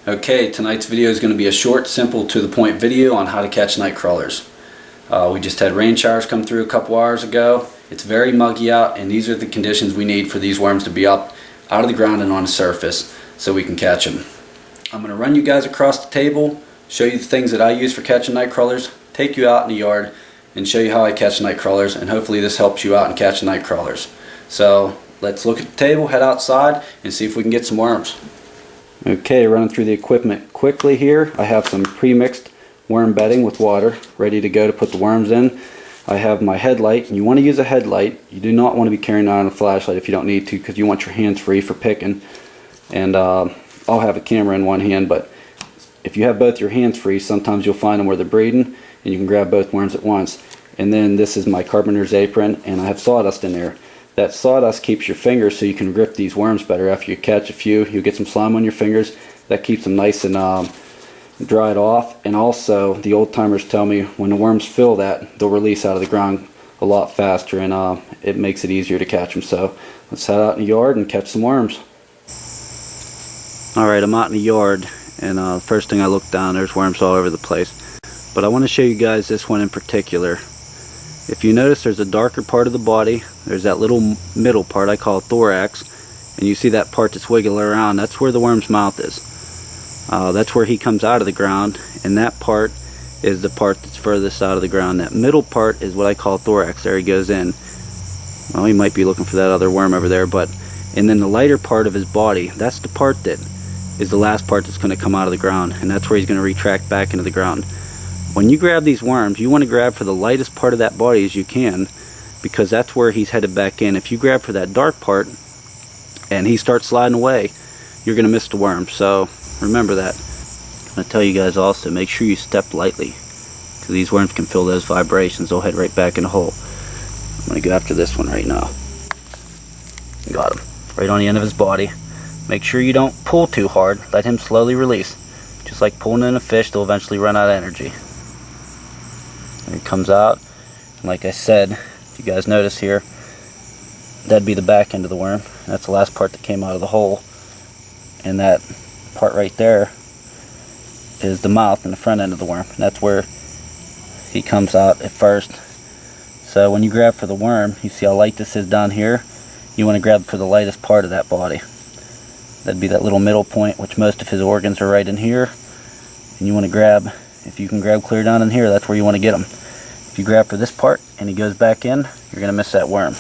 Okay, tonight's video is going to be a short, simple, to the point video on how to catch night crawlers. We just had rain showers come through a couple hours ago. It's very muggy out, and these are the conditions we need for these worms to be up out of the ground and on the surface so we can catch them. I'm going to run you guys across the table, show you the things that I use for catching night crawlers, take you out in the yard, and show you how I catch night crawlers, and hopefully this helps you out in catching night crawlers. So let's look at the table, head outside, and see if we can get some worms. Okay, running through the equipment quickly here. I have some pre-mixed worm bedding with water ready to go to put the worms in. I have my headlight, and you want to use a headlight. You do not want to be carrying on a flashlight if you don't need to, because you want your hands free for picking. And I'll have a camera in one hand, but if you have both your hands free, sometimes you'll find them where they're breeding, and you can grab both worms at once. And then this is my carpenter's apron, and I have sawdust in there. That sawdust keeps your fingers so you can grip these worms better. After you catch a few, you'll get some slime on your fingers. That keeps them nice and dried off. And also, the old timers tell me when the worms feel that, they'll release out of the ground a lot faster, and it makes it easier to catch them. So let's head out in the yard and catch some worms. Alright, I'm out in the yard, and the first thing I look down, there's worms all over the place. But I want to show you guys this one in particular. If you notice, there's a darker part of the body. There's that little middle part I call thorax, and you see that part that's wiggling around. That's where the worm's mouth is. That's where he comes out of the ground, and that part is the part that's furthest out of the ground. That middle part is what I call thorax. There he goes in. Well, he might be looking for that other worm over there, and then the lighter part of his body, that's the part that is the last part that's going to come out of the ground, and that's where he's going to retract back into the ground. When you grab these worms, you want to grab for the lightest part of that body as you can, because that's where he's headed back in. If you grab for that dark part and he starts sliding away, you're going to miss the worm. So remember that. I'm going to tell you guys also, make sure you step lightly, because these worms can feel those vibrations. They'll head right back in the hole. I'm going to go after this one right now. Got him. Right on the end of his body. Make sure you don't pull too hard. Let him slowly release. Just like pulling in a fish, they'll eventually run out of energy. And it comes out, and like I said, if you guys notice here, that'd be the back end of the worm. That's the last part that came out of the hole, and that part right there is the mouth and the front end of the worm. And that's where he comes out at first. So when you grab for the worm, you see how light this is down here. You want to grab for the lightest part of that body. That'd be that little middle point, which most of his organs are right in here. And you want to grab, if you can grab clear down in here, that's where you want to get him. If you grab for this part and he goes back in, you're going to miss that worm.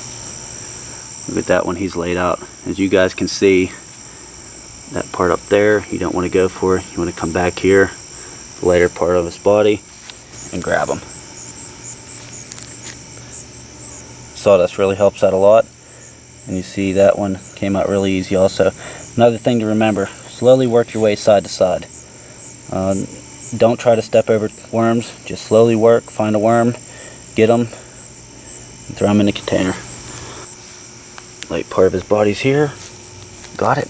Look at that one, he's laid out. As you guys can see, that part up there, you don't want to go for it. You want to come back here, the lighter part of his body, and grab him. Sawdust really helps out a lot. And you see that one came out really easy also. Another thing to remember, slowly work your way side to side. Don't try to step over worms, just slowly work, find a worm, get them, and throw them in the container. Light part of his body's here. Got it.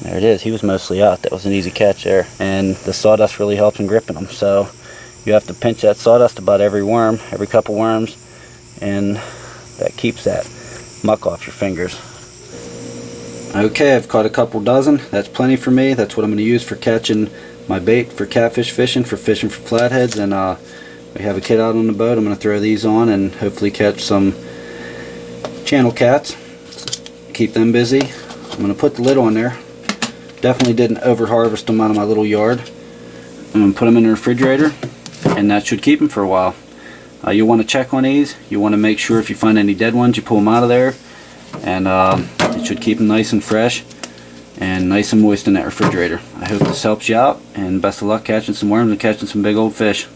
There it is, he was mostly out. That was an easy catch there. And the sawdust really helps in gripping them. So you have to pinch that sawdust about every worm, every couple worms, and that keeps that muck off your fingers. Okay, I've caught a couple dozen. That's plenty for me. That's what I'm going to use for catching my bait for catfish fishing, for flatheads. And we have a kid out on the boat. I'm going to throw these on and hopefully catch some channel cats. Keep them busy. I'm going to put the lid on there. Definitely didn't over harvest them out of my little yard. I'm going to put them in the refrigerator, and that should keep them for a while. You'll want to check on these. You want to make sure if you find any dead ones, you pull them out of there, and it should keep them nice and fresh and nice and moist in that refrigerator. I hope this helps you out, and best of luck catching some worms and catching some big old fish.